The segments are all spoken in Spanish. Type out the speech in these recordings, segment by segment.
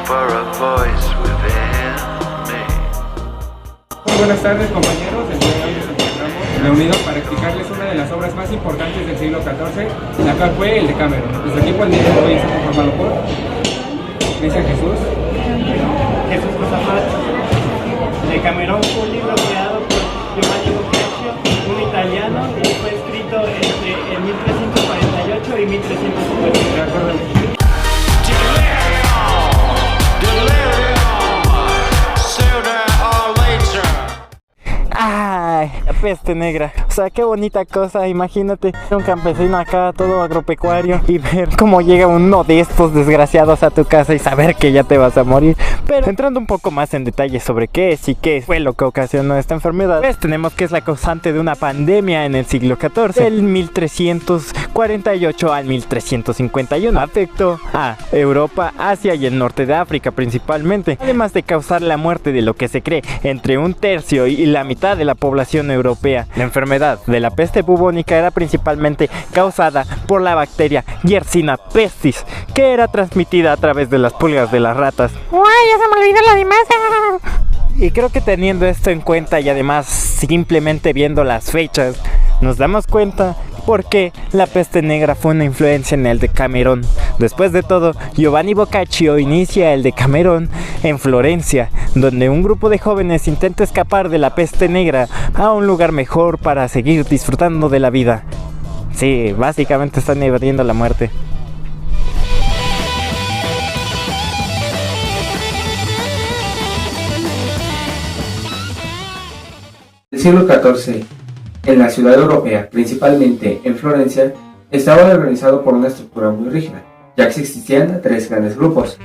for a voice within me. Muy buenas tardes, compañeros. El día de hoy nos encontramos reunidos para explicarles una de las obras más importantes del siglo XIV, la cual fue el Decameron. Nuestro equipo el día de hoy está conformado por Cristian Jesús, Jesús Josafat. Decameron fue un libro creado por Giovanni Boccaccio, un italiano, y fue escrito entre el 1348 y 1350. de acuerdo. ¡Ay! La peste negra. O sea, qué bonita cosa. Imagínate un campesino acá, todo agropecuario, y ver cómo llega uno de estos desgraciados a tu casa y saber que ya te vas a morir. Pero entrando un poco más en detalle sobre qué es y qué fue lo que ocasionó esta enfermedad, pues tenemos que es la causante de una pandemia en el siglo XIV, del 1348 al 1351. Afectó a Europa, Asia y el norte de África principalmente, además de causar la muerte de lo que se cree entre un tercio y la mitad de la población europea. La enfermedad de la peste bubónica era principalmente causada por la bacteria Yersinia pestis, que era transmitida a través de las pulgas de las ratas. ¡Uy, ya se me olvidó lo demás! Y creo que teniendo esto en cuenta y además simplemente viendo las fechas, nos damos cuenta por qué la peste negra fue una influencia en el Decameron. Después de todo, Giovanni Boccaccio inicia el Decameron en Florencia, donde un grupo de jóvenes intenta escapar de la peste negra a un lugar mejor para seguir disfrutando de la vida. Sí, básicamente están evadiendo la muerte. El siglo XIV, en la ciudad europea, principalmente en Florencia, estaba organizado por una estructura muy rígida, ya que existían tres grandes grupos: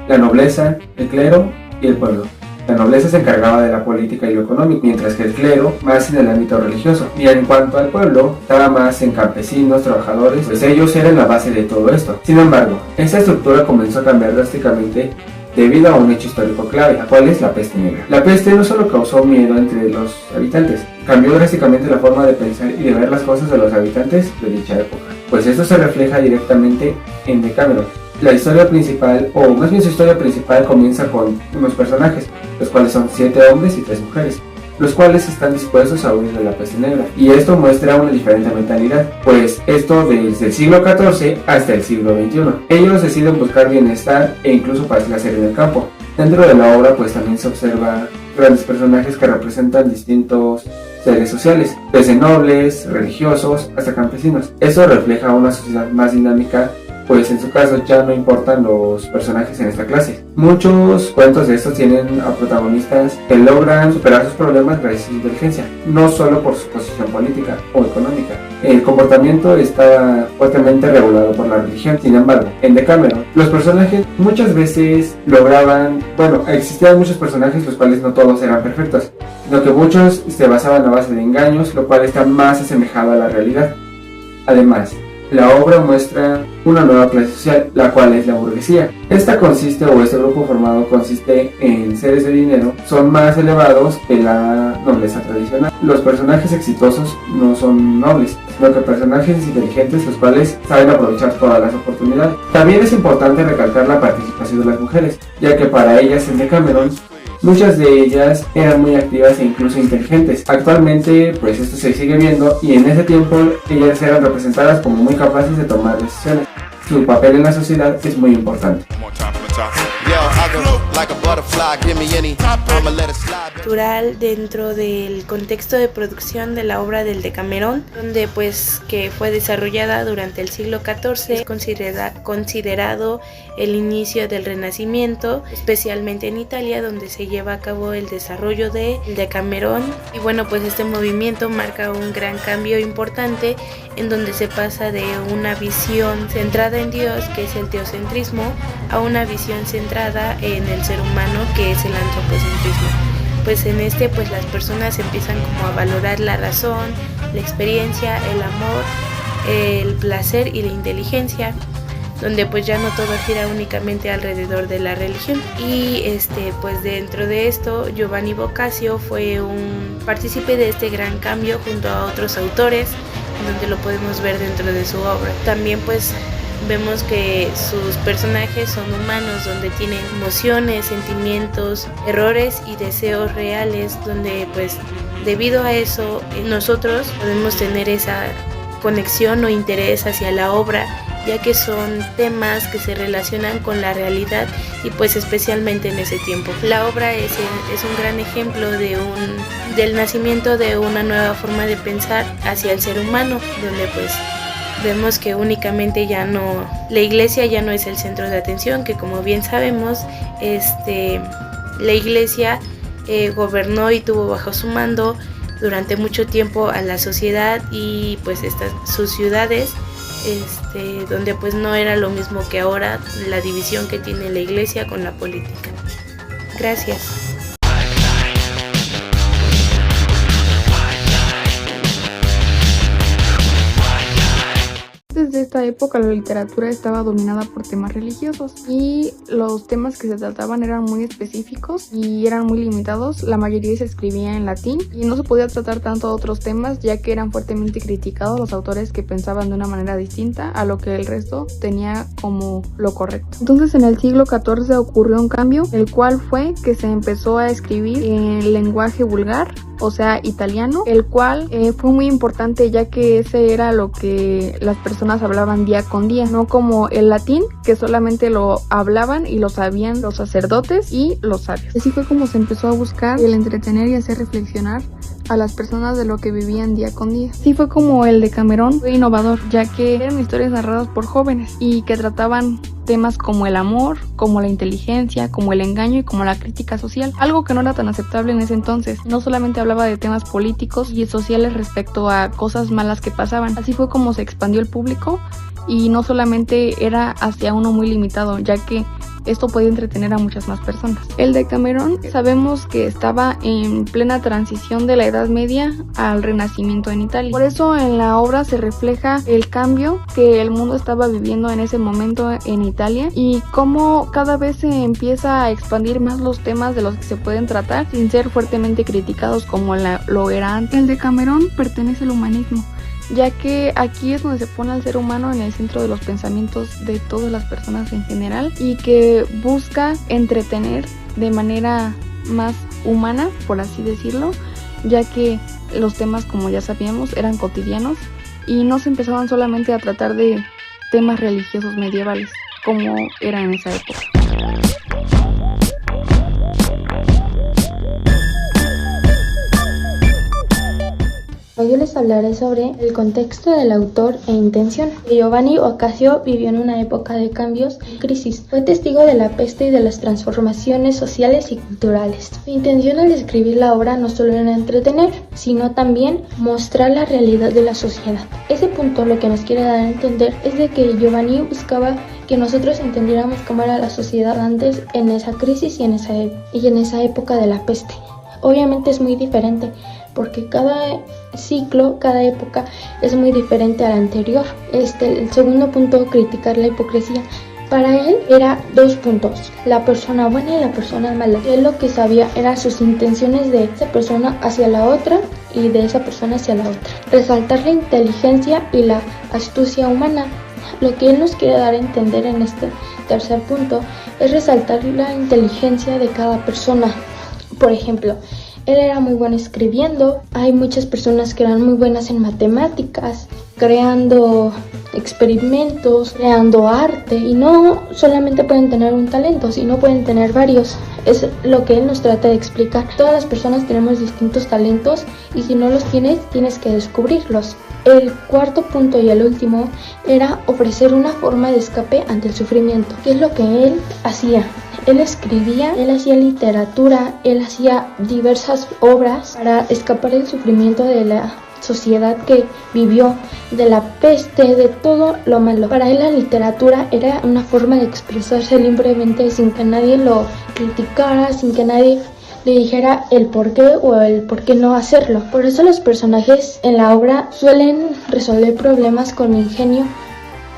la nobleza, el clero y el pueblo. La nobleza se encargaba de la política y lo económico, mientras que el clero más en el ámbito religioso. Y en cuanto al pueblo, estaba más en campesinos, trabajadores, pues ellos eran la base de todo esto. Sin embargo, esta estructura comenzó a cambiar drásticamente debido a un hecho histórico clave, la cual es la peste negra. La peste no solo causó miedo entre los habitantes, cambió drásticamente la forma de pensar y de ver las cosas de los habitantes de dicha época, pues esto se refleja directamente en Decameron. La historia principal, o más bien su historia principal, comienza con unos personajes, los cuales son 7 hombres y 3 mujeres, los cuales están dispuestos a huir de la peste negra. Y esto muestra una diferente mentalidad, pues esto desde el siglo XIV hasta el siglo XXI. Ellos deciden buscar bienestar e incluso placer en el campo. Dentro de la obra pues también se observa grandes personajes que representan distintos seres sociales, desde nobles, religiosos, hasta campesinos. Eso refleja una sociedad más dinámica, pues en su caso ya no importan los personajes en esta clase. Muchos cuentos de estos tienen a protagonistas que logran superar sus problemas gracias a su inteligencia, no solo por su posición política o económica. El comportamiento está fuertemente regulado por la religión. Sin embargo, en Decameron, los personajes muchas veces existían muchos personajes los cuales no todos eran perfectos, sino que muchos se basaban a base de engaños, lo cual está más asemejado a la realidad. Además, la obra muestra una nueva clase social, la cual es la burguesía. Este grupo formado consiste en seres de dinero, son más elevados que la nobleza tradicional. Los personajes exitosos no son nobles, sino que personajes inteligentes, los cuales saben aprovechar todas las oportunidades. También es importante recalcar la participación de las mujeres, ya que para ellas en Decameron muchas de ellas eran muy activas e incluso inteligentes. Actualmente pues esto se sigue viendo, y en ese tiempo ellas eran representadas como muy capaces de tomar decisiones. Su papel en la sociedad es muy importante. Cultural dentro del contexto de producción de la obra del Decameron, donde pues que fue desarrollada durante el siglo XIV, es considerado el inicio del Renacimiento, especialmente en Italia, donde se lleva a cabo el desarrollo del Decameron. Y bueno, pues este movimiento marca un gran cambio importante, en donde se pasa de una visión centrada en Dios, que es el teocentrismo, a una visión centrada en el ser humano, que es el antropocentrismo. Pues en pues las personas empiezan como a valorar la razón, la experiencia, el amor, el placer y la inteligencia, donde pues ya no todo gira únicamente alrededor de la religión. Y pues dentro de esto Giovanni Boccaccio fue un partícipe de este gran cambio junto a otros autores, donde lo podemos ver dentro de su obra. También pues vemos que sus personajes son humanos, donde tienen emociones, sentimientos, errores y deseos reales, donde pues debido a eso nosotros podemos tener esa conexión o interés hacia la obra, ya que son temas que se relacionan con la realidad y pues especialmente en ese tiempo. La obra es un gran ejemplo del nacimiento de una nueva forma de pensar hacia el ser humano, donde pues vemos que únicamente la iglesia ya no es el centro de atención, que como bien sabemos, la iglesia gobernó y tuvo bajo su mando durante mucho tiempo a la sociedad y pues sus ciudades, donde pues no era lo mismo que ahora la división que tiene la iglesia con la política. Gracias. Desde esta época la literatura estaba dominada por temas religiosos y los temas que se trataban eran muy específicos y eran muy limitados. La mayoría se escribía en latín y no se podía tratar tanto otros temas, ya que eran fuertemente criticados los autores que pensaban de una manera distinta a lo que el resto tenía como lo correcto. Entonces en el siglo XIV ocurrió un cambio, el cual fue que se empezó a escribir en lenguaje vulgar, o sea, italiano, el cual fue muy importante, ya que ese era lo que las personas hablaban día con día, no como el latín, que solamente lo hablaban y lo sabían los sacerdotes y los sabios. Así fue como se empezó a buscar el entretener y hacer reflexionar a las personas de lo que vivían día con día. Así fue como el Decamerón fue innovador, ya que eran historias narradas por jóvenes y que trataban temas como el amor, como la inteligencia, como el engaño y como la crítica social, algo que no era tan aceptable en ese entonces. No solamente hablaba de temas políticos y sociales respecto a cosas malas que pasaban. Así fue como se expandió el público y no solamente era hacia uno muy limitado, ya que esto podía entretener a muchas más personas. El Decamerón sabemos que estaba en plena transición de la Edad Media al Renacimiento en Italia. Por eso en la obra se refleja el cambio que el mundo estaba viviendo en ese momento en Italia y cómo cada vez se empieza a expandir más los temas de los que se pueden tratar sin ser fuertemente criticados como lo era antes. El Decamerón pertenece al humanismo, ya que aquí es donde se pone al ser humano en el centro de los pensamientos de todas las personas en general y que busca entretener de manera más humana, por así decirlo, ya que los temas, como ya sabíamos, eran cotidianos y no se empezaban solamente a tratar de temas religiosos medievales como era en esa época. Hoy les hablaré sobre el contexto del autor e intención. Giovanni Boccaccio vivió en una época de cambios y crisis. Fue testigo de la peste y de las transformaciones sociales y culturales. Su intención al escribir la obra no solo era entretener, sino también mostrar la realidad de la sociedad. Ese punto lo que nos quiere dar a entender es de que Giovanni buscaba que nosotros entendiéramos cómo era la sociedad antes en esa crisis y en esa época de la peste. Obviamente es muy diferente, porque cada ciclo, cada época es muy diferente a la anterior. El segundo punto, criticar la hipocresía. Para él era 2 puntos, la persona buena y la persona mala. Él lo que sabía eran sus intenciones de esa persona hacia la otra y de esa persona hacia la otra. Resaltar la inteligencia y la astucia humana. Lo que él nos quiere dar a entender en este tercer punto es resaltar la inteligencia de cada persona. Por ejemplo, él era muy bueno escribiendo, hay muchas personas que eran muy buenas en matemáticas, creando experimentos, creando arte, y no solamente pueden tener un talento, sino pueden tener varios. Es lo que él nos trata de explicar. Todas las personas tenemos distintos talentos y si no los tienes que descubrirlos. El cuarto punto y el último era ofrecer una forma de escape ante el sufrimiento, que es lo que él hacía. Él escribía, él hacía literatura, él hacía diversas obras para escapar del sufrimiento de la sociedad que vivió, de la peste, de todo lo malo. Para él la literatura era una forma de expresarse libremente sin que nadie lo criticara, sin que nadie le dijera el por qué o el por qué no hacerlo. Por eso los personajes en la obra suelen resolver problemas con ingenio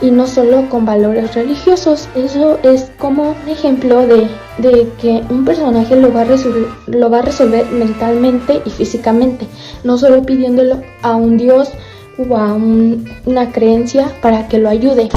y no solo con valores religiosos. Eso es como un ejemplo de que un personaje lo va a resolver mentalmente y físicamente, no solo pidiéndolo a un dios o a una creencia para que lo ayude.